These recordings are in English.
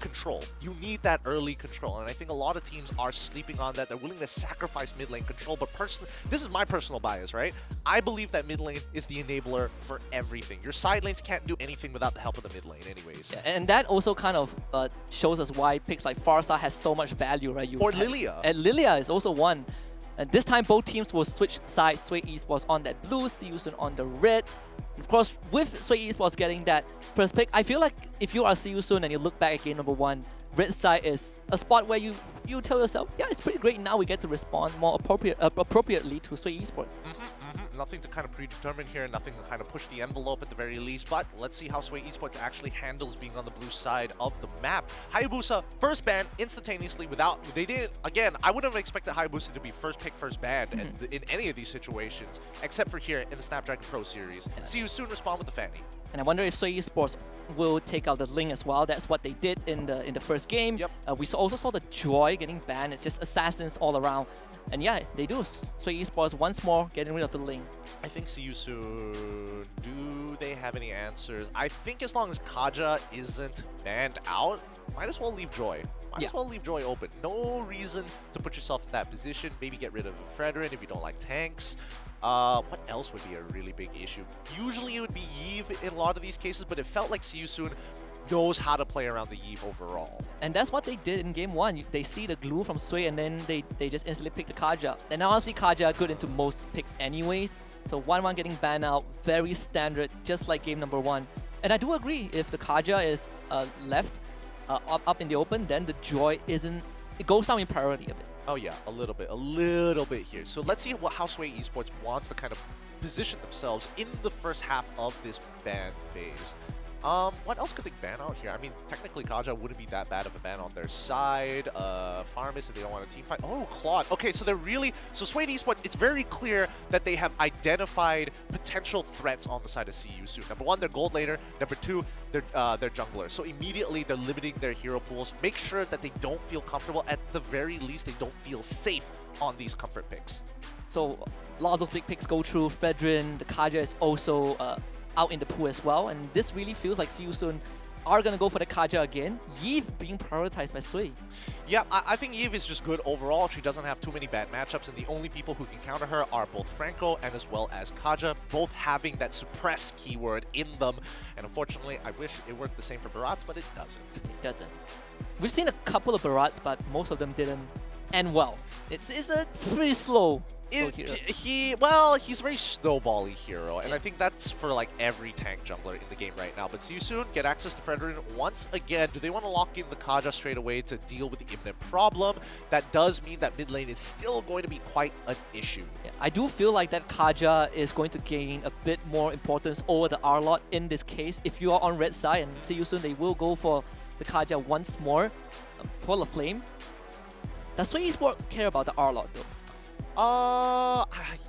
control. You need that early control, and I think a lot of teams are sleeping on that. They're willing to sacrifice mid lane control, but personally, this is my personal bias, right? I believe that mid lane is the enabler for everything. Your side lanes can't do anything without the help of the mid lane anyways. Yeah, and that also kind of shows us why picks like Farsa has so much value, right? Or Lilia. And Lilia is also one. And this time, both teams will switch sides. Sway Esports on that blue, Seiyusun on the red. Of course, with Sway Esports getting that first pick, I feel like if you are Seiyusun and you look back at game number 1, red side is a spot where you tell yourself, yeah, it's pretty great. Now we get to respond more appropriately to Sway Esports. Nothing to kind of predetermine here, nothing to kind of push the envelope at the very least, but let's see how Sway Esports actually handles being on the blue side of the map. Hayabusa, first ban instantaneously without, they didn't, again, I wouldn't have expected Hayabusa to be first pick, first banned in any of these situations, except for here in the Snapdragon Pro Series. See you soon respond with the Fanny. And I wonder if Sway Esports will take out the Ling as well. That's what they did in the first game. Yep. We also saw the Joy getting banned. It's just assassins all around. And yeah, they do. Sway Esports once more getting rid of the Ling. I think see you soon. Do they have any answers? I think as long as Kaja isn't banned out, might as well leave Joy. Might as well leave Joy open. No reason to put yourself in that position. Maybe get rid of Fredrin if you don't like tanks. What else would be a really big issue? Usually it would be Yve in a lot of these cases, but it felt like See You Soon knows how to play around the Yve overall. And that's what they did in game 1. They see the glue from Sway and then they just instantly pick the Kaja. And honestly, Kaja are good into most picks anyways. So 1-1 getting banned out, very standard, just like game number 1. And I do agree, if the Kaja is left up in the open, then the Joy isn't, it goes down in priority a bit. Oh yeah, a little bit here. So let's see how Sway Esports wants to kind of position themselves in the first half of this ban phase. What else could they ban out here? I mean, technically Kaja wouldn't be that bad of a ban on their side. Farmis if they don't want a team fight. Oh, Claude. Okay, so they're really... So Sway Esports, it's very clear that they have identified potential threats on the side of CU soon. Number 1, they're gold laner. Number 2, they're jungler. So immediately they're limiting their hero pools. Make sure that they don't feel comfortable. At the very least, they don't feel safe on these comfort picks. So a lot of those big picks go through Fredrin. The Kaja is also... out in the pool as well, and this really feels like Seiyusun are going to go for the Kaja again. Yve being prioritized by Sway. Yeah, I think Yve is just good overall. She doesn't have too many bad matchups, and the only people who can counter her are both Franco and as well as Kaja, both having that suppress keyword in them. And unfortunately, I wish it worked the same for Barats, but it doesn't. It doesn't. We've seen a couple of Barats, but most of them didn't end well. It's a pretty slow he's a very snowbally hero, and I think that's for like every tank jungler in the game right now. But see you soon, get access to Fredrin once again. Do they want to lock in the Kaja straight away to deal with the imminent problem? That does mean that mid lane is still going to be quite an issue. Yeah, I do feel like that Kaja is going to gain a bit more importance over the R-Lot in this case. If you are on red side, and see you soon, they will go for the Kaja once more. Pull a flame. Does Sway Esports care about the R-Lot though?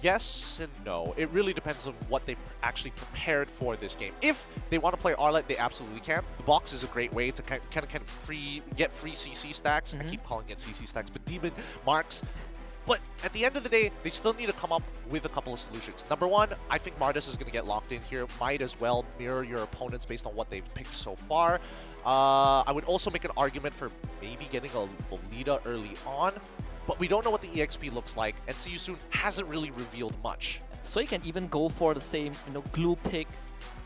Yes and no. It really depends on what they actually prepared for this game. If they want to play Arlet, they absolutely can. The box is a great way to kind of get free CC stacks. I keep calling it CC stacks, but demon marks. But at the end of the day, they still need to come up with a couple of solutions. Number 1, I think Mardus is going to get locked in here. Might as well mirror your opponents based on what they've picked so far. I would also make an argument for maybe getting a Lolita early on. But we don't know what the EXP looks like, and See You Soon hasn't really revealed much. So you can even go for the same, glue pick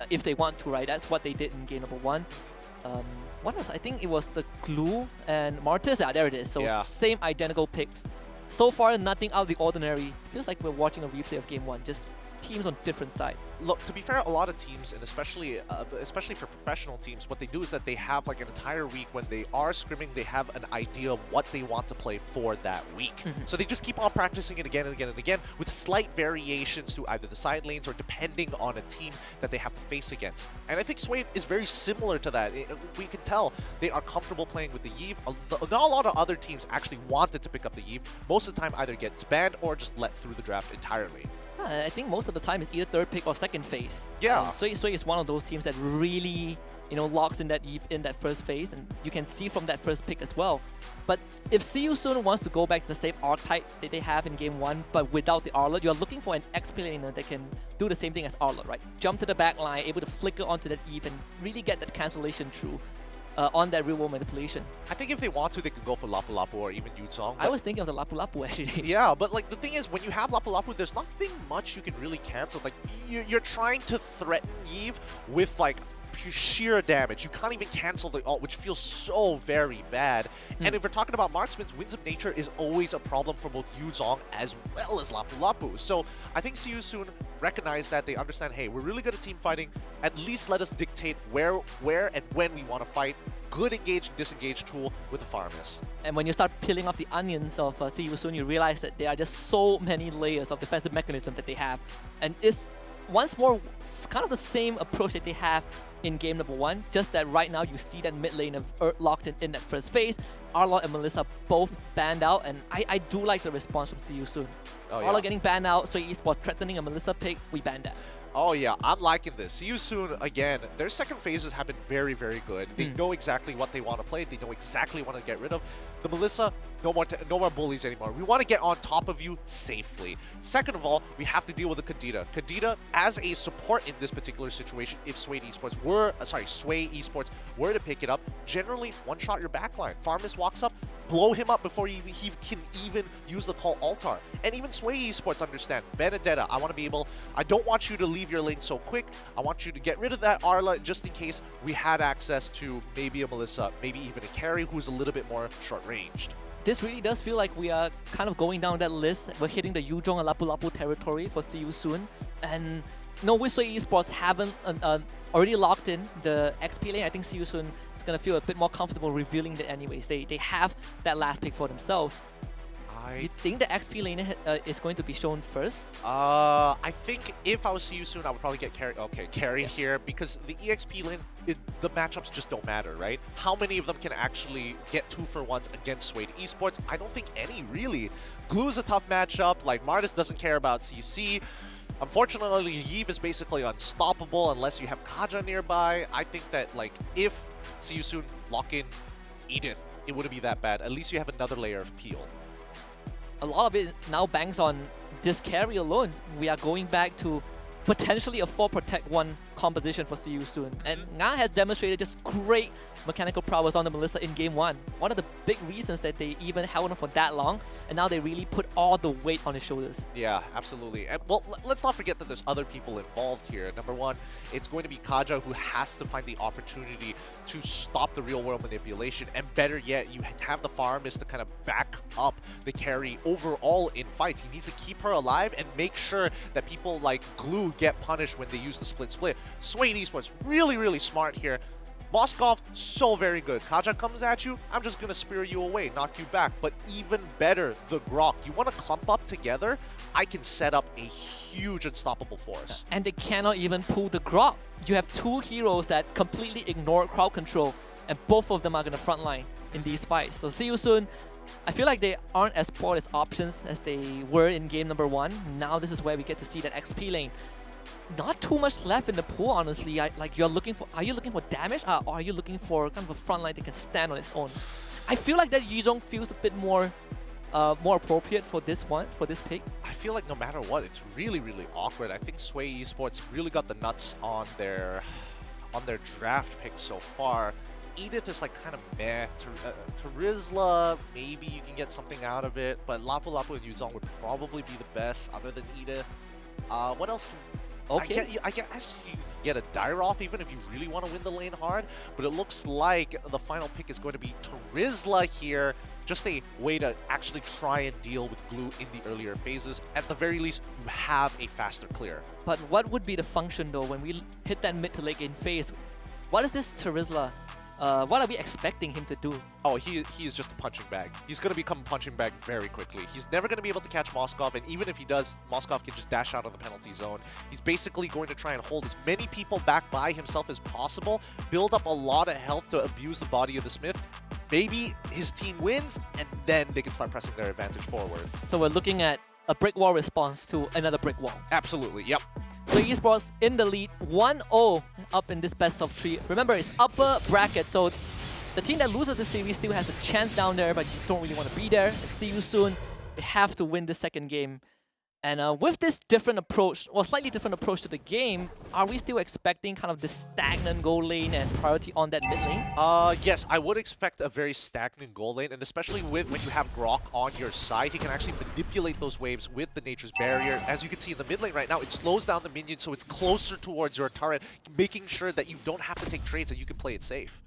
if they want to, right? That's what they did in game number 1. What else? I think it was the glue and Martis. Yeah, there it is. So same identical picks. So far, nothing out of the ordinary. Feels like we're watching a replay of game 1. Just teams on different sides. Look, to be fair, a lot of teams, and especially for professional teams, what they do is that they have like an entire week when they are scrimming, they have an idea of what they want to play for that week. So they just keep on practicing it again and again and again with slight variations to either the side lanes or depending on a team that they have to face against. And I think Sway is very similar to that. We can tell they are comfortable playing with the Yve. Not a lot of other teams actually wanted to pick up the Yve. Most of the time either gets banned or just let through the draft entirely. I think most of the time it's either third pick or second phase. Yeah. Sway is one of those teams that really, locks in that Yve in that first phase, and you can see from that first pick as well. But if See You Soon wants to go back to the same archetype that they have in game 1, but without the Arlot, you're looking for an XP laner that can do the same thing as Arlot, right? Jump to the back line, able to flicker onto that Yve and really get that cancellation through. on that real-world manipulation. I think if they want to, they could go for Lapu Lapu or even Yuzong. I was thinking of the Lapu Lapu actually. Yeah, but like the thing is, when you have Lapu Lapu, there's nothing much you can really cancel. Like you're trying to threaten Eve with like sheer damage. You can't even cancel the ult, which feels so very bad. And if we're talking about marksmen, Winds of Nature is always a problem for both Yuzong as well as Lapu Lapu. So I think See You Soon recognize that. They understand, hey, we're really good at team fighting. At least let us dictate where and when we want to fight. Good engage, disengage tool with the Farmus. And when you start peeling off the onions of See You Soon, you realize that there are just so many layers of defensive mechanism that they have. And it's once more kind of the same approach that they have in game number 1, just that right now you see that mid lane of locked in that first phase. Arlott and Melissa both banned out, and I do like the response from See You Soon. Oh, Arlott getting banned out, so Esports threatening a Melissa pick, we banned that. Oh yeah, I'm liking this. See You Soon, again, their second phases have been very, very good. They know exactly what they want to play. They know exactly what to get rid of. The Melissa, no more bullies anymore. We want to get on top of you safely. Second of all, we have to deal with the Kadita. Kadita, as a support in this particular situation, if Sway Esports were to pick it up, generally one-shot your backline. Farmus walks up, blow him up before he can even use the call Altar. And even Sway Esports understand, Benedetta, I don't want you to leave your lane so quick. I want you to get rid of that Arla just in case we had access to maybe a Melissa, maybe even a carry who's a little bit more short-ranged. This really does feel like we are kind of going down that list. We're hitting the Yuzong and Lapu Lapu territory for See You Soon. And no, with Sway Esports haven't already locked in the XP lane. I think See You Soon is going to feel a bit more comfortable revealing that anyways. They have that last pick for themselves. You think the XP lane is going to be shown first? I think if I was See You Soon, I would probably get carry here, because the EXP lane, the matchups just don't matter, right? How many of them can actually get 2-for-1s against Sway Esports? I don't think any, really. Glue's a tough matchup. Like, Martis doesn't care about CC. Unfortunately, Yves is basically unstoppable unless you have Kaja nearby. I think that, like, if See You Soon lock in Edith, it wouldn't be that bad. At least you have another layer of peel. A lot of it now banks on this carry alone. We are going back to potentially a 4 protect 1 composition for See You Soon. And Nga has demonstrated just great mechanical prowess on the Melissa in game 1. One of the big reasons that they even held on for that long, and now they really put all the weight on his shoulders. Yeah, absolutely. And, well, let's not forget that there's other people involved here. Number one, it's going to be Kaja, who has to find the opportunity to stop the real-world manipulation. And better yet, you have the Farmus to kind of back up the carry overall in fights. He needs to keep her alive and make sure that people like Glue get punished when they use the split. Sway Esports, really, really smart here. Moskov, so very good. Kaja comes at you, I'm just going to spear you away, knock you back. But even better, the Grok. You want to clump up together? I can set up a huge unstoppable force. And they cannot even pull the Grok. You have 2 heroes that completely ignore crowd control, and both of them are going to frontline in these fights. So See You Soon. I feel like they aren't as poor as options as they were in game number 1. Now this is where we get to see that XP lane. Not too much left in the pool, honestly. Are you looking for damage, or are you looking for kind of a front line that can stand on its own? I feel like that Yuzong feels a bit more appropriate for this pick. I feel like no matter what, it's really, really awkward. I think Sway Esports really got the nuts on their draft pick so far. Edith is like kind of meh. Terizla, maybe you can get something out of it, but Lapu Lapu and Yuzong would probably be the best other than Edith. What else can... Okay. I guess you can get a Dyroth even if you really want to win the lane hard, but it looks like the final pick is going to be Terizla here. Just a way to actually try and deal with Glue in the earlier phases. At the very least, you have a faster clear. But what would be the function though when we hit that mid to late game phase? What is this Terizla? What are we expecting him to do? Oh, he is just a punching bag. He's going to become a punching bag very quickly. He's never going to be able to catch Moskov, and even if he does, Moskov can just dash out of the penalty zone. He's basically going to try and hold as many people back by himself as possible, build up a lot of health to abuse the body of the Smith. Maybe his team wins, and then they can start pressing their advantage forward. So we're looking at a brick wall response to another brick wall. Absolutely, yep. So Esports in the lead, 1-0 up in this best of 3. Remember, it's upper bracket, so the team that loses the series still has a chance down there, but you don't really want to be there. And See You Soon. They have to win the second game. And with this different approach, or slightly different approach to the game, are we still expecting kind of this stagnant goal lane and priority on that mid lane? Yes, I would expect a very stagnant goal lane, and especially when you have Grok on your side, he can actually manipulate those waves with the Nature's Barrier. As you can see in the mid lane right now, it slows down the minion so it's closer towards your turret, making sure that you don't have to take trades and you can play it safe.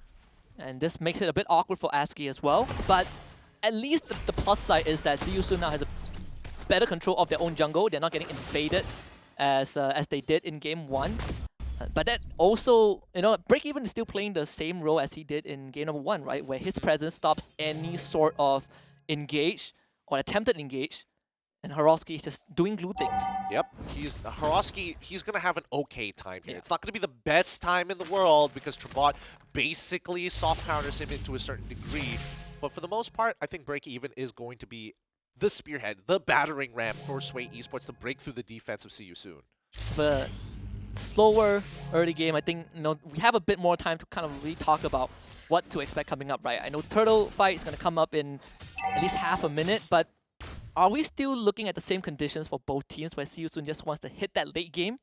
And this makes it a bit awkward for ASCII as well, but at least the plus side is that Seiyusun now has a better control of their own jungle. They're not getting invaded as they did in game 1. But that also, Break Even is still playing the same role as he did in game number 1, right? Where his presence stops any sort of engage or attempted engage, and Hirosky is just doing glue things. Yep, Hirosky, he's going to have an okay time here. Yeah. It's not going to be the best time in the world because Trabot basically soft counters him to a certain degree. But for the most part, I think Break Even is going to be the spearhead, the battering ram for Sway Esports to break through the defense of Seiyusun. But slower early game, I think we have a bit more time to kind of really talk about what to expect coming up, right? I know Turtle fight is going to come up in at least half a minute, but are we still looking at the same conditions for both teams where Seiyusun just wants to hit that late game?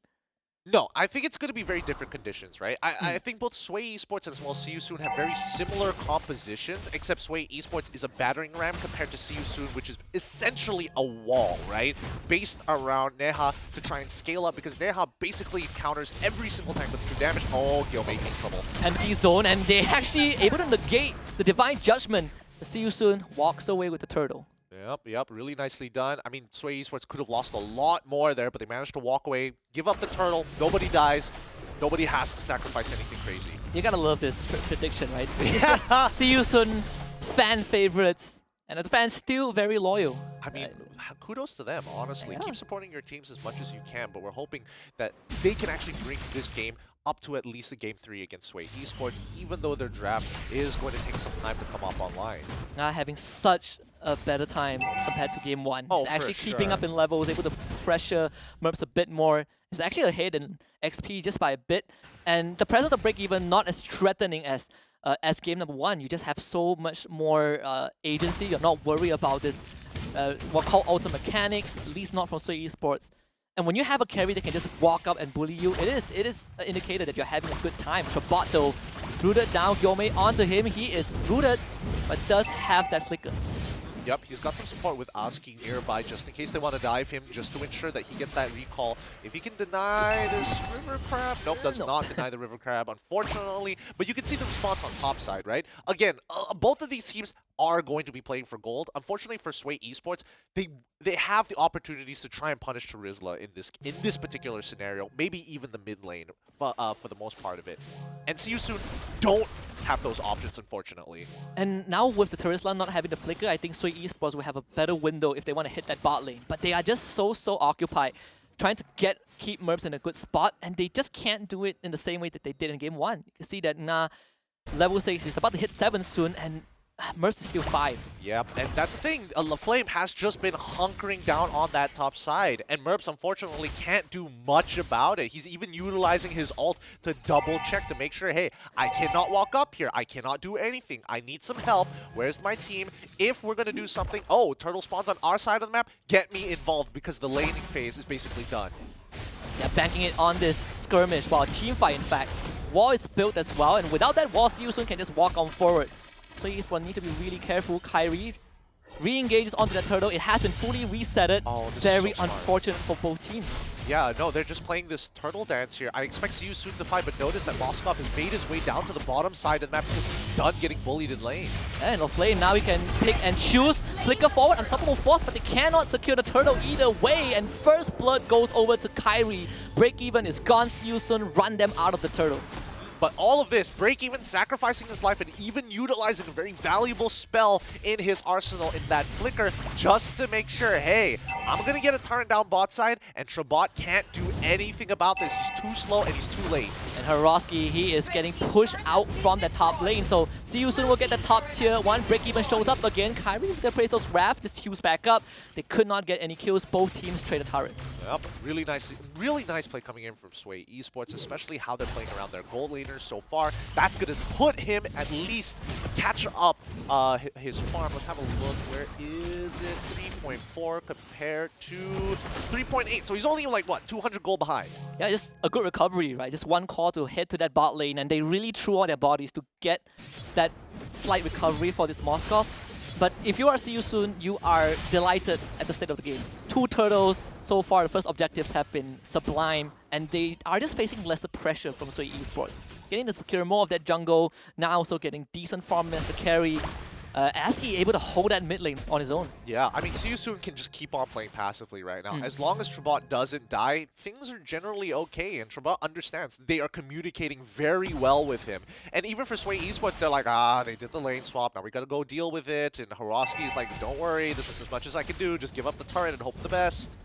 No, I think it's going to be very different conditions, right? I think both Sway Esports as well as Seiyusun have very similar compositions, except Sway Esports is a battering ram compared to Seiyusun, which is essentially a wall, right? Based around Neha to try and scale up, because Neha basically counters every single time with true damage. Oh, Gilmate in trouble. Empty zone, and they actually able to negate the Divine Judgment. Seiyusun walks away with the turtle. Yep, really nicely done. I mean, Sway Esports could have lost a lot more there, but they managed to walk away, give up the turtle, nobody dies, nobody has to sacrifice anything crazy. You gotta love this prediction, right? Seiyusun fan favorites, and the fans still very loyal. I mean, kudos to them, honestly. Yeah. Keep supporting your teams as much as you can, but we're hoping that they can actually bring this game up to at least a Game 3 against Sway Esports, even though their draft is going to take some time to come up online. Not having such a better time compared to Game 1. Oh, he's actually keeping up in levels, able to pressure Merps a bit more. He's actually ahead in XP just by a bit. And the presence of Break Even not as threatening as game number 1. You just have so much more agency. You're not worried about this what called auto mechanic, at least not from Sway Esports. And when you have a carry that can just walk up and bully you, it is an indicator that you're having a good time. Trabot though, rooted down Gyomei onto him. He is rooted, but does have that flicker. Yep, he's got some support with ASCII nearby just in case they want to dive him, just to ensure that he gets that recall. If he can deny this River Crab, nope, does not deny the River Crab, unfortunately. But you can see the response on top side, right? Again, both of these teams are going to be playing for gold. Unfortunately for Sway Esports, they have the opportunities to try and punish Terizla in this particular scenario, maybe even the mid lane for the most part of it. And Seiyusun don't have those options, unfortunately. And now with the Terizla not having the flicker, I think Sway Esports will have a better window if they want to hit that bot lane. But they are just so occupied trying to keep Merps in a good spot, and they just can't do it in the same way that they did in game 1. You can see that level 6 is about to hit 7 soon, and Merps is still 5. Yep, and that's the thing. LaFlame has just been hunkering down on that top side, and Merps unfortunately can't do much about it. He's even utilizing his ult to double check to make sure, hey, I cannot walk up here. I cannot do anything. I need some help. Where's my team? If we're going to do something, oh, turtle spawns on our side of the map, get me involved because the laning phase is basically done. Yeah, banking it on this skirmish, while team fight, in fact. Wall is built as well, and without that wall, Seiyusun can just walk on forward. So Esports need to be really careful. Kairi re-engages onto the turtle. It has been fully resetted. Oh, very unfortunate for both teams. Yeah, no, they're just playing this turtle dance here. I expect Seiyusun to fight, but notice that Moskov has made his way down to the bottom side of the map because he's done getting bullied in lane. And LaFlame now he can pick and choose. Flicker forward, unstoppable force, but they cannot secure the turtle either way. And first blood goes over to Kairi. Break Even is gone. Seiyusun run them out of the turtle. But all of this, Break Even sacrificing his life and even utilizing a very valuable spell in his arsenal in that flicker just to make sure, hey, I'm going to get a turn down bot side and Trabot can't do anything about this. He's too slow and he's too late. And Hiroski, he is getting pushed out from the top lane. So see you soon will get the top tier 1. Break even shows up again. Kyrie with the Appraisal's Wrath just heals back up. They could not get any kills. Both teams trade a turret. Yep, really nice play coming in from Sway Esports, especially how they're playing around their gold laners so far. That's going to put him at least catch up his farm. Let's have a look. Where is it? 3.4 compared to 3.8. So he's only like, what, 200 gold behind? Yeah, just a good recovery, right? Just one call to head to that bot lane, and they really threw all their bodies to get that slight recovery for this Moskov. But if you are See You Soon, you are delighted at the state of the game. 2 turtles so far. The first objectives have been sublime, and they are just facing lesser pressure from Sway Esports. Getting to secure more of that jungle, now also getting decent farm as the carry. ASCII able to hold that mid lane on his own. Yeah, I mean, See You Soon can just keep on playing passively right now. As long as Trabot doesn't die, things are generally okay, and Trabot understands. They are communicating very well with him. And even for Sway Esports, they're like, they did the lane swap, now we gotta go deal with it. And Hiroski is like, don't worry, this is as much as I can do, just give up the turret and hope for the best.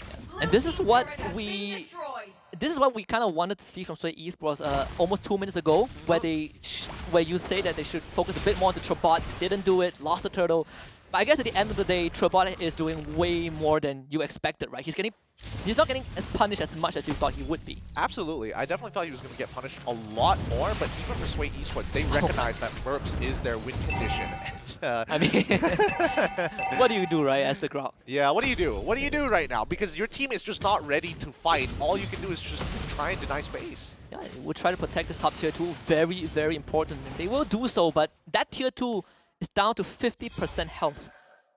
And this is what we kind of wanted to see from Sway Esports almost 2 minutes ago, where you say that they should focus a bit more on the Trabot. Didn't do it, lost the turtle. But I guess at the end of the day, Trabot is doing way more than you expected, right? He's not getting as punished as much as you thought he would be. Absolutely. I definitely thought he was going to get punished a lot more, but even for Sway Esports, they recognize that Merps is their win condition. I mean, what do you do, right, as the Grok? Yeah, what do you do? What do you do right now? Because your team is just not ready to fight. All you can do is just try and deny space. Yeah, we'll try to protect this top tier 2. Very, very important. And they will do so, but that tier 2 is down to 50% health.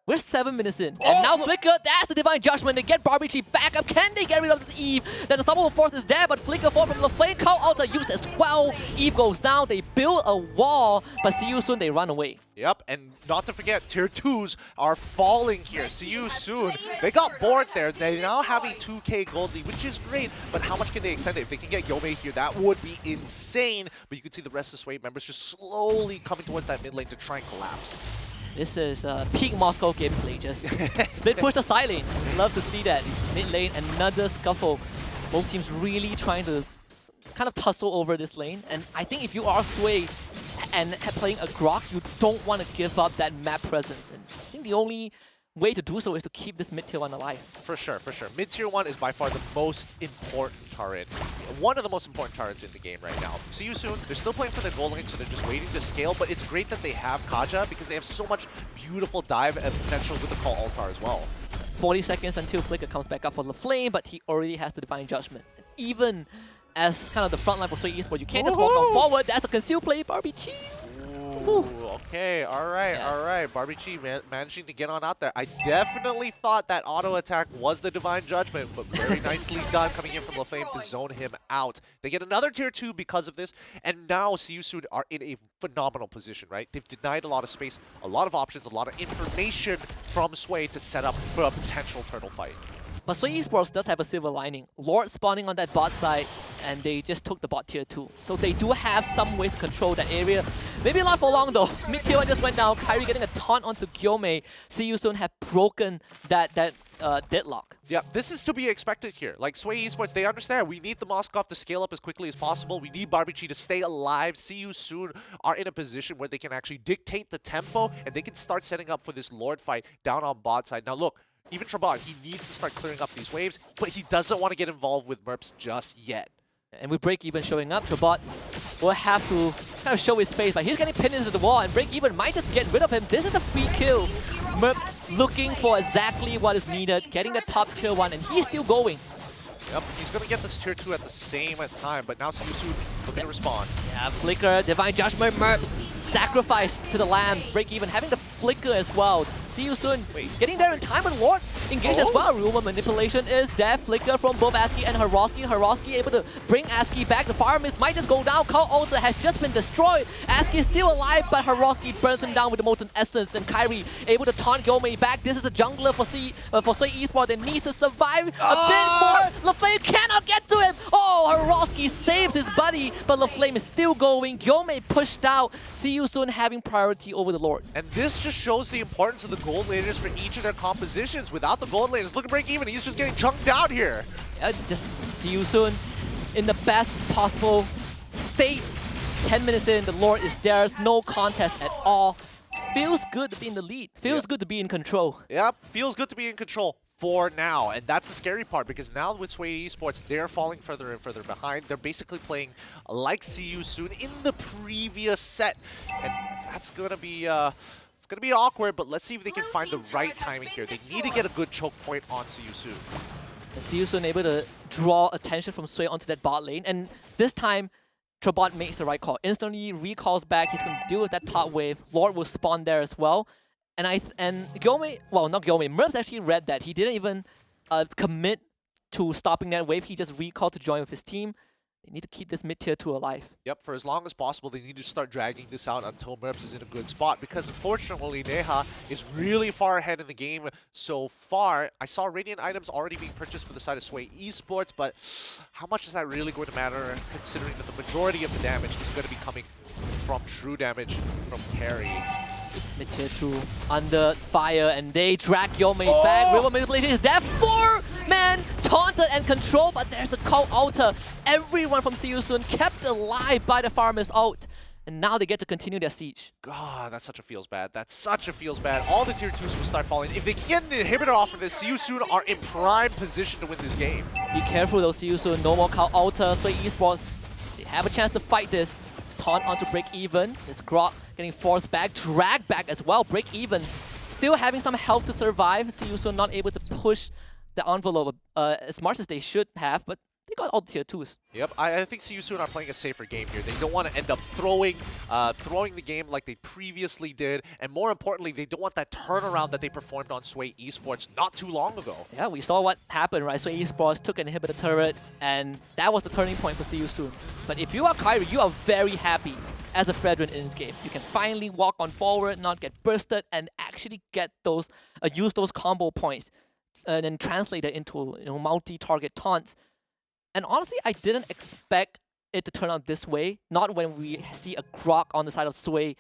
We're 7 minutes in, and now Flicker, that's the Divine Judgment. They get Barbie back up. Can they get rid of this Eve? Then the Unstoppable Force is there, but Flicker fall from the Flame Call Altar used as well. Eve goes down, they build a wall, but See You Soon, they run away. Yep, and not to forget, tier 2s are falling here. See You Soon. They got bored there. They now have a 2k gold lead, which is great, but how much can they extend it? If they can get Yomei here, that would be insane. But you can see the rest of Sway members just slowly coming towards that mid lane to try and collapse. This is peak Moscow gameplay, just split push the side lane. Love to see that. Mid lane, another scuffle. Both teams really trying to kind of tussle over this lane. And I think if you are Sway and playing a Grok, you don't want to give up that map presence. And I think the only way to do so is to keep this mid-tier 1 alive. For sure, for sure. Mid-tier 1 is by far the most important turret. One of the most important turrets in the game right now. See You Soon. They're still playing for their gold lane, so they're just waiting to scale, but it's great that they have Kaja because they have so much beautiful dive and potential with the Call Altar as well. 40 seconds until Flicker comes back up for the flame, but he already has the Divine Judgment. Even as kind of the front line for Sway Esports, you can't just walk on forward. That's a concealed play, Barbie Chi. Ooh, okay, all right. Barbie Chi managing to get on out there. I definitely thought that auto attack was the Divine Judgment, but very nicely done coming in from LaFlame to zone him out. They get another tier 2 because of this, and now See You Soon are in a phenomenal position, right? They've denied a lot of space, a lot of options, a lot of information from Sway to set up for a potential turtle fight. But Sway Esports does have a silver lining. Lord spawning on that bot side, and they just took the bot tier 2. So they do have some ways to control that area. Maybe not for long though. Mid tier 1 just went down. Kyrie getting a taunt onto Gyomei. See You Soon have broken that deadlock. Yeah, this is to be expected here. Like Sway Esports, they understand we need the Moskov to scale up as quickly as possible. We need Barbie Chi to stay alive. See You Soon are in a position where they can actually dictate the tempo, and they can start setting up for this Lord fight down on bot side. Now look, even Trabot, he needs to start clearing up these waves, but he doesn't want to get involved with Merps just yet. And with Break Even showing up, Trabot will have to kind of show his face, but he's getting pinned into the wall, and Break Even might just get rid of him. This is a free kill. Merps looking for exactly what is needed, getting the top tier 1, and he's still going. Yep, he's going to get this tier 2 at the same time, but now See You Soon looking to respond. Yeah, Flicker, Divine Judgment, Merps, sacrifice to the Lambs, Break Even, having the Flicker as well. See You Soon. Getting there in time, but Lord engaged as well. Rumor manipulation is there. Flicker from both ASCII and Hiroski. Hiroski able to bring ASCII back. The Fire Mist might just go down. Call Altar has just been destroyed. ASCII is still alive, but Hiroski burns him down with the Molten Essence. And Kyrie able to taunt Gyomei back. This is a jungler for Sway Esports that needs to survive a bit more. LaFlame cannot get to him. Oh, Hiroski saved his buddy, but LaFlame is still going. Gyomei pushed out. See You Soon having priority over the Lord. And this just shows the importance of the gold laners for each of their compositions. Without the gold laners, look at Break Even. He's just getting chunked out here. Just See You Soon in the best possible state. 10 minutes in, the Lord is theirs. No contest at all. Feels good to be in the lead. Feels good to be in control. Yep, feels good to be in control for now. And that's the scary part, because now with Sway Esports, they're falling further and further behind. They're basically playing like See You Soon in the previous set. And that's going to be... it's going to be awkward, but let's see if they can find the right timing here. They need to get a good choke point on See You Soon. See You Soon able to draw attention from Sway onto that bot lane. And this time, Trabot makes the right call. Instantly recalls back. He's going to deal with that top wave. Lord will spawn there as well. And Gyome, well, not Gyome, Merps actually read that. He didn't even commit to stopping that wave. He just recalled to join with his team. They need to keep this mid-tier 2 alive. Yep, for as long as possible, they need to start dragging this out until Merps is in a good spot, because unfortunately, Neha is really far ahead in the game so far. I saw Radiant items already being purchased for the side of Sway Esports, but how much is that really going to matter, considering that the majority of the damage is going to be coming from true damage from carry? It's mid-tier 2 under fire, and they drag Gyome back. River manipulation is there. 4-man taunted and controlled, but there's the call outer. Everyone from See You Soon kept alive by the farmer's ult. And now they get to continue their siege. God, that's such a feels bad. That's such a feels bad. All the tier 2s will start falling. If they can get an inhibitor off of this, See You Soon are in prime position to win this game. Be careful though, See You Soon. No more call outer. Sway Esports, they have a chance to fight this. Taunt onto break even. This Grok getting forced back, dragged back as well. Break even. Still having some health to survive. See You Soon not able to push the envelope as much as they should have, but they got all the tier 2s. Yep, I think See You Soon are playing a safer game here. They don't want to end up throwing the game like they previously did, and more importantly, they don't want that turnaround that they performed on Sway Esports not too long ago. Yeah, we saw what happened, right? Sway Esports took an inhibitor turret, and that was the turning point for See You Soon. But if you are Kyrie, you are very happy as a Fredrin in this game. You can finally walk on forward, not get bursted, and actually get those, use those combo points, and then translate it into multi-target taunts. And honestly, I didn't expect it to turn out this way. Not when we see a Grok on the side of Sway.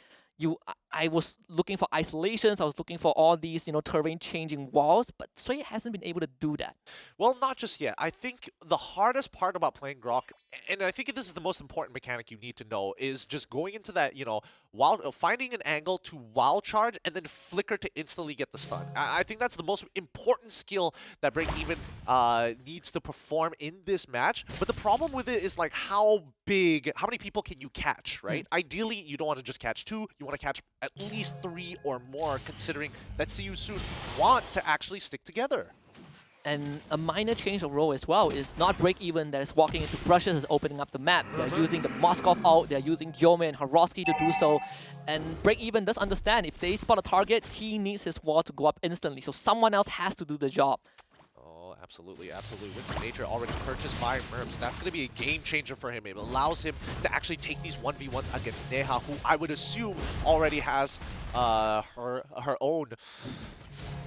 I was looking for isolations. I was looking for all these, terrain-changing walls. But Sway hasn't been able to do that. Well, not just yet. I think the hardest part about playing Grok, and I think this is the most important mechanic you need to know, is just going into that, finding an angle to wild charge and then flicker to instantly get the stun. I think that's the most important skill that Break Even needs to perform in this match. But the problem with it is like how many people can you catch, right? Ideally, you don't want to just catch 2. You want to catch at least 3 or more, considering that See You Soon want to actually stick together. And a minor change of role as well is not Break Even that is walking into brushes, is opening up the map. They're using the Moskov ult, they're using Gyome and Harovsky to do so. And Break Even does understand if they spot a target, he needs his wall to go up instantly. So someone else has to do the job. Oh, absolutely, absolutely. Winds of Nature already purchased by Merps. That's going to be a game changer for him. It allows him to actually take these 1v1s against Neha, who I would assume already has her own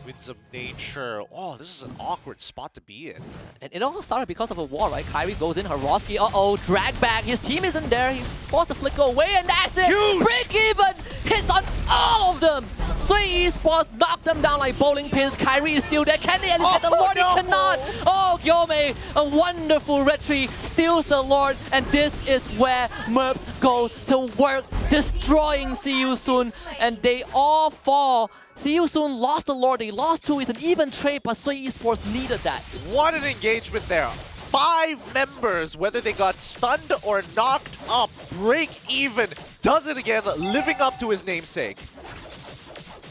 Winds of Nature. Oh, this is an awkward spot to be in. And it all started because of a wall, right? Kyrie goes in, Harovsky, drag back. His team isn't there. He forced the flicker away, and that's it! Huge! Break Even hits on all of them! Sway Esports knocked them down like bowling pins. Kyrie is still there. Can they elevate the Lord? No! They cannot! Oh, Gyome, a wonderful retreat, steals the Lord, and this is where Merps goes to work, destroying See You Soon, and they all fall. See You Soon lost the Lord, they lost 2, it's an even trade, but Sway Esports needed that. What an engagement there. 5 members, whether they got stunned or knocked up, Break Even does it again, living up to his namesake.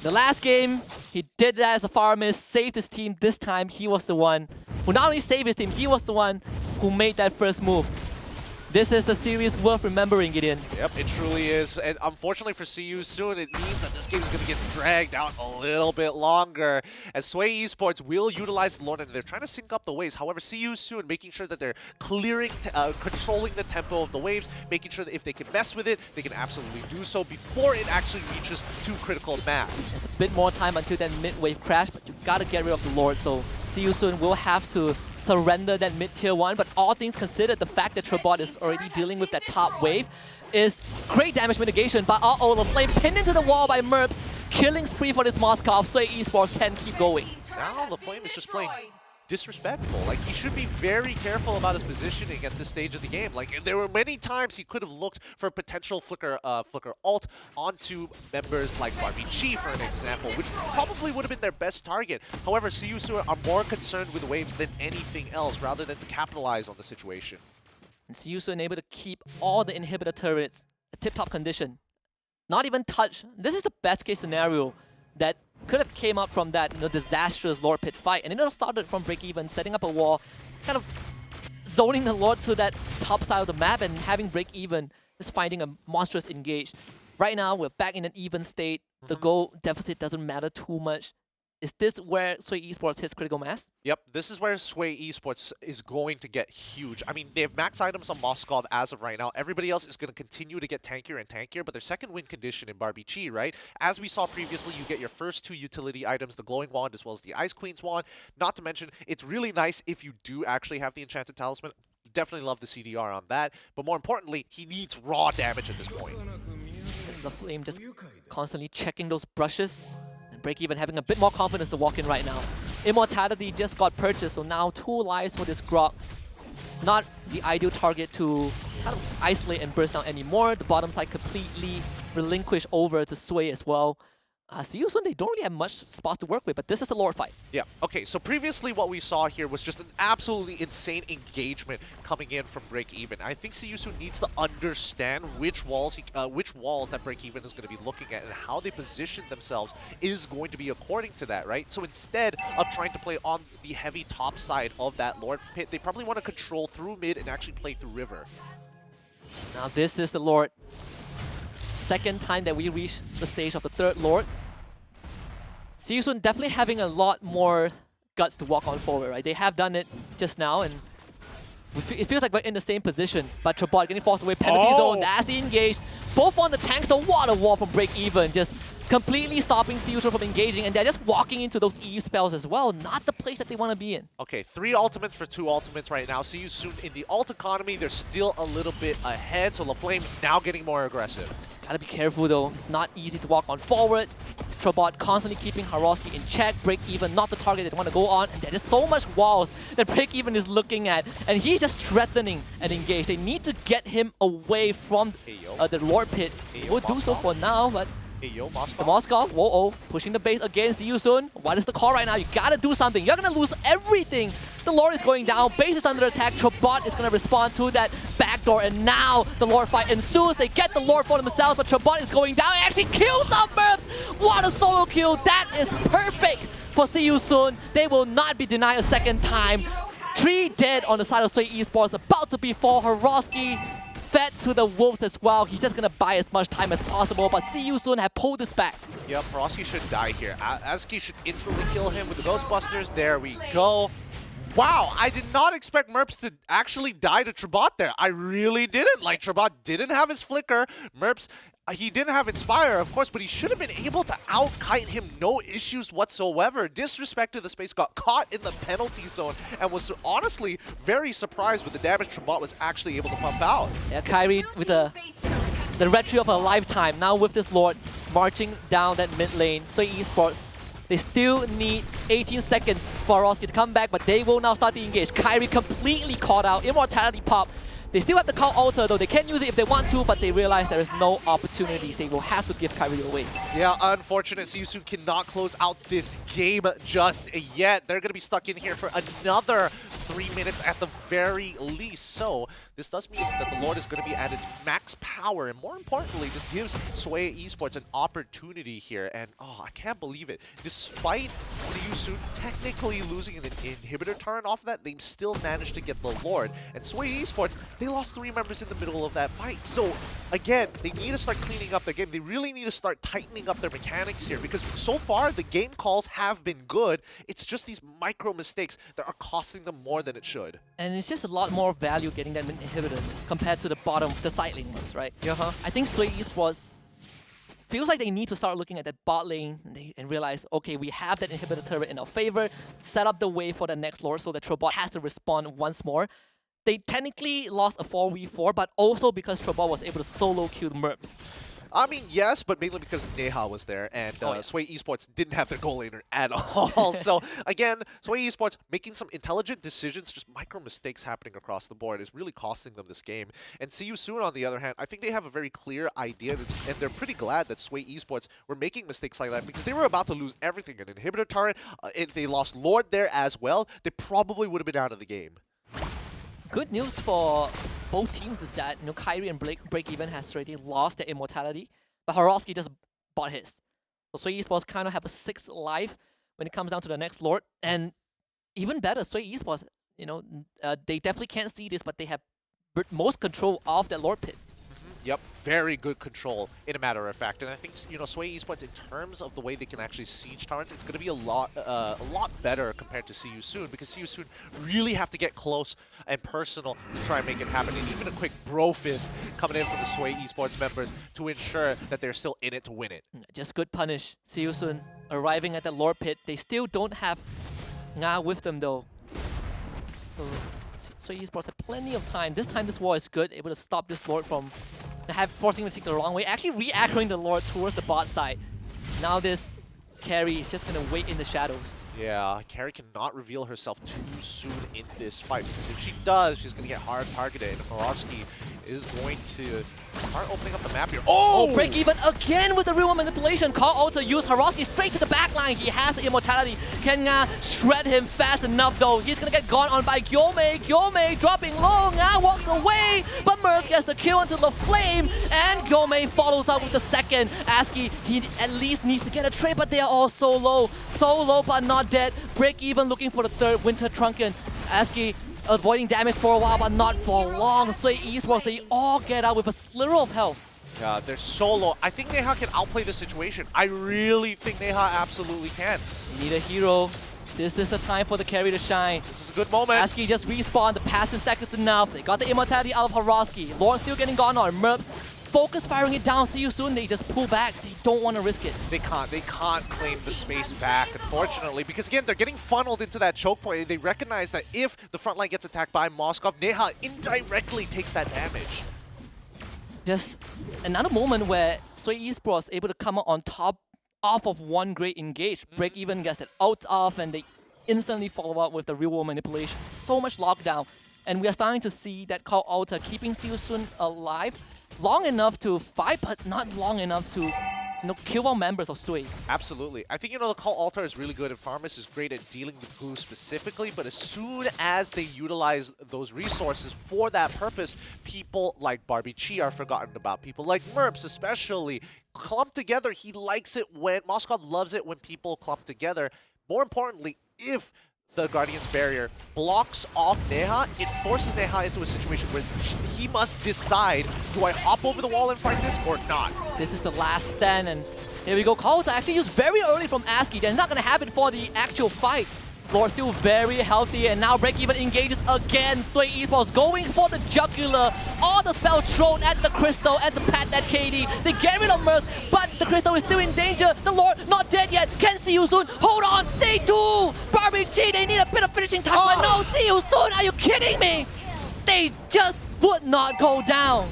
The last game, he did that as a farmer, saved his team. This time, he was the one who not only saved his team, he was the one who made that first move. This is a series worth remembering, Gideon. Yep, it truly is. And unfortunately for See You Soon, it means that this game is going to get dragged out a little bit longer. As Sway Esports will utilize the Lord, and they're trying to sync up the waves. However, See You Soon making sure that they're clearing, controlling the tempo of the waves, making sure that if they can mess with it, they can absolutely do so before it actually reaches to critical mass. There's a bit more time until that mid-wave crash, but you gotta get rid of the Lord, so See You Soon will have to surrender that mid-tier 1, but all things considered, the fact that Trabot is already dealing with that top wave is great damage mitigation, but the flame pinned into the wall by Merps, killing spree for this Moskov, so Esports can keep going. Now the flame is just playing disrespectful. Like, he should be very careful about his positioning at this stage of the game. Like, there were many times he could have looked for a potential flicker ult onto members like RBG, for an example, which probably would have been their best target. However, Seiyusu are more concerned with waves than anything else, rather than to capitalize on the situation. And Seiyusu able to keep all the inhibitor turrets at tip-top condition. Not even touch. This is the best case scenario that could have came up from that disastrous Lord Pit fight. And it started from break-even, setting up a wall, kind of zoning the Lord to that top side of the map and having break-even, just finding a monstrous engage. Right now, we're back in an even state. The goal deficit doesn't matter too much. Is this where Sway Esports hits critical mass? Yep, this is where Sway Esports is going to get huge. I mean, they have max items on Moskov as of right now. Everybody else is going to continue to get tankier and tankier, but their second win condition in Barbichi, right? As we saw previously, you get your first 2 utility items, the Glowing Wand as well as the Ice Queen's Wand. Not to mention, it's really nice if you do actually have the Enchanted Talisman. Definitely love the CDR on that, but more importantly, he needs raw damage at this point. The Flame just constantly checking those brushes. Break even having a bit more confidence to walk in right now. Immortality just got purchased, so now 2 lives for this Grok. It's not the ideal target to kind of isolate and burst down anymore. The bottom side completely relinquished over to Sway as well. Seiyusun, they don't really have much spots to work with, but this is the Lord fight. Yeah, okay, so previously what we saw here was just an absolutely insane engagement coming in from Break-Even. I think Seiyusun needs to understand which walls that Break-Even is going to be looking at, and how they position themselves is going to be according to that, right? So instead of trying to play on the heavy top side of that Lord pit, they probably want to control through mid and actually play through river. Now this is the Lord. Second time that we reach the stage of the third Lord. Seiyusun definitely having a lot more guts to walk on forward, right? They have done it just now, and it feels like we're in the same position. But Trabot getting forced away, penalty zone, that's the engage. Both on the tanks, the water wall from break-even, just completely stopping Seiyusun from engaging, and they're just walking into those EU spells as well. Not the place that they want to be in. Okay, 3 ultimates for 2 ultimates right now. Seiyusun in the ult economy, they're still a little bit ahead, so LaFlame now getting more aggressive. Gotta be careful though, it's not easy to walk on forward. Trabot constantly keeping Haroski in check, Break-Even not the target they want to go on, and there's so much walls that Break-Even is looking at, and he's just threatening an engage. They need to get him away from the Lord Pit. We'll do so for now, but the Moskov, whoa, pushing the base against Seiyusun. What is the call right now? You gotta do something. You're gonna lose everything. The Lord is going down. Base is under attack. Trabot is gonna respond to that backdoor, and now the Lord fight ensues. They get the Lord for themselves, but Trabot is going down. He actually kills off Mirth. What a solo kill. That is perfect for Seiyusun. They will not be denied a second time. 3 dead on the side of Sway Esports. About to be 4. Haroski fed to the wolves as well. He's just gonna buy as much time as possible, but Seiyusun have pulled this back. Yep, Haroski should die here. Azuki should instantly kill him with the Ghostbusters. There we go. Wow, I did not expect Merps to actually die to Trabot there. I really didn't. Like, Trabot didn't have his flicker. Merps, he didn't have Inspire, of course, but he should have been able to out-kite him, no issues whatsoever. Disrespected the space, got caught in the penalty zone, and was honestly very surprised with the damage Trabot was actually able to pump out. Yeah, Kyrie with the retry of a lifetime. Now with this Lord marching down that mid lane, Sway Esports, they still need 18 seconds for Haroski to come back, but they will now start the engage. Kyrie completely caught out, Immortality pop. They still have the call altar though, they can use it if they want to, but they realize there is no opportunities. They will have to give Kyrie away. Yeah, unfortunate. Seiyusun cannot close out this game just yet. They're going to be stuck in here for another 3 minutes at the very least. So this does mean that the Lord is going to be at its max power, and more importantly, this gives Sway Esports an opportunity here. And oh, I can't believe it. Despite Seiyusun technically losing an inhibitor turn off of that, they still managed to get the Lord. And Sway Esports, they lost 3 members in the middle of that fight. So again, they need to start cleaning up their game. They really need to start tightening up their mechanics here, because so far the game calls have been good. It's just these micro mistakes that are costing them more than it should. And it's just a lot more value getting that inhibitor compared to the bottom, the side lane ones, right? I think Sway Esports feels like they need to start looking at that bot lane and realize, okay, we have that inhibitor turret in our favor, set up the way for the next Lord so that Trabot has to respond once more. They technically lost a 4v4, but also because Trabot was able to solo kill Merps. I mean, yes, but mainly because Neha was there, and Sway Esports didn't have their goal laner at all. So, again, Sway Esports making some intelligent decisions, just micro mistakes happening across the board is really costing them this game. And See You Soon, on the other hand, I think they have a very clear idea, and they're pretty glad that Sway Esports were making mistakes like that, because they were about to lose everything. An inhibitor turret, if they lost Lord there as well, they probably would have been out of the game. Good news for both teams is that Kyrie and Breakeven has already lost their immortality, but Horowski just bought his. So Sway Esports kind of have a 6 life when it comes down to the next Lord, and even better, Sway Esports, they definitely can't see this, but they have most control of the Lord pit. Yep, very good control, in a matter of fact. And I think, Sway Esports, in terms of the way they can actually siege turrets, it's going to be a lot better compared to See You Soon, because See You Soon really have to get close and personal to try and make it happen. And even a quick bro fist coming in from the Sway Esports members to ensure that they're still in it to win it. Just good punish. See You Soon arriving at the Lord pit. They still don't have Nga with them, though. So Esports have plenty of time. This time this wall is good, able to stop this Lord from forcing him to take the wrong way. Actually re-aggroing the Lord towards the bot side. Now this carry is just going to wait in the shadows. Yeah, Carrie cannot reveal herself too soon in this fight, because if she does, she's going to get hard targeted, and Horowski is going to start opening up the map here. Oh! Break even again with the real manipulation. Call also use Horowski straight to the back line. He has the immortality. Can Nga shred him fast enough though? He's gonna get gone on by Gyomei. Gyomei dropping low. Nga walks away, but Merz gets the kill into the flame, and Gyomei follows up with the second. Aski, he at least needs to get a trade, but they are all so low but not dead. Break even looking for the third Winter Trunken. Aski avoiding damage for a while, but not for long. Sway Esports, they all get out with a slither of health. Yeah, they're so low. I think Neha can outplay the situation. I really think Neha absolutely can. You need a hero. This is the time for the carry to shine. This is a good moment. Aski just respawned. The passive stack is enough. They got the immortality out of Horowski. Lord still getting gone on. Merps focus firing it down. See You Soon. They just pull back. They don't want to risk it. They can't claim the space back, unfortunately, because again, they're getting funneled into that choke point. They recognize that if the front line gets attacked by Moskov, Neha indirectly takes that damage. Just another moment where Sway Esports able to come out on top off of one great engage. Break even gets that out off, and they instantly follow up with the real world manipulation. So much lockdown, and we are starting to see that Call Alta keeping See You Soon alive long enough to fight, but not long enough to kill all members of Sway. Absolutely. I think, the Call Altar is really good, and Farmus is great at dealing with glue specifically, but as soon as they utilize those resources for that purpose, people like Barbie Chi are forgotten about. People like Merps especially clump together. He likes it when, Moskov loves it when people clump together. More importantly, if the Guardian's Barrier blocks off Neha, it forces Neha into a situation where he must decide, do I hop over the wall and fight this or not? This is the last stand, and here we go. Call to actually used very early from Aski. They're not going to have it for the actual fight. Lord still very healthy, and now Break Even engages again. Sway Esports going for the jugular. All the spell thrown at the Crystal and to pat that KD. They get rid of Mirth, but the Crystal is still in danger. The Lord not dead yet. Can See You Soon. Hold on. They do. Barbie G, they need a bit of finishing touch, but no, See You Soon. Are you kidding me? They just would not go down.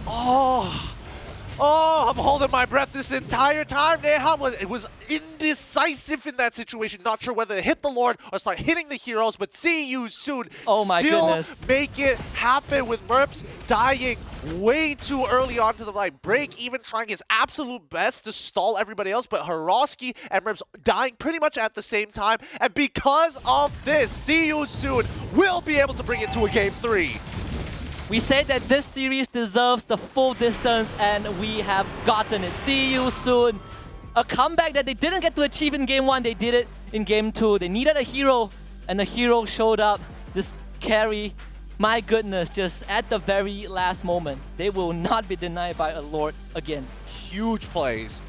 Oh, I'm holding my breath this entire time. Neha was indecisive in that situation. Not sure whether to hit the Lord or start hitting the heroes, but See You Soon. Oh my goodness. Make it happen with Merps dying way too early onto the line. Break Even trying his absolute best to stall everybody else, but Horowski and Merps dying pretty much at the same time. And because of this, See You Soon will be able to bring it to a Game 3. We said that this series deserves the full distance, and we have gotten it. See You Soon. A comeback that they didn't get to achieve in Game 1, they did it in Game 2. They needed a hero, and the hero showed up. This carry, my goodness, just at the very last moment. They will not be denied by a Lord again. Huge plays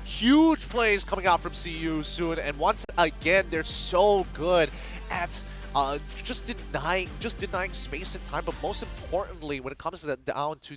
coming out from See You Soon, and once again, they're so good at just denying space and time, but most importantly, when it comes to down to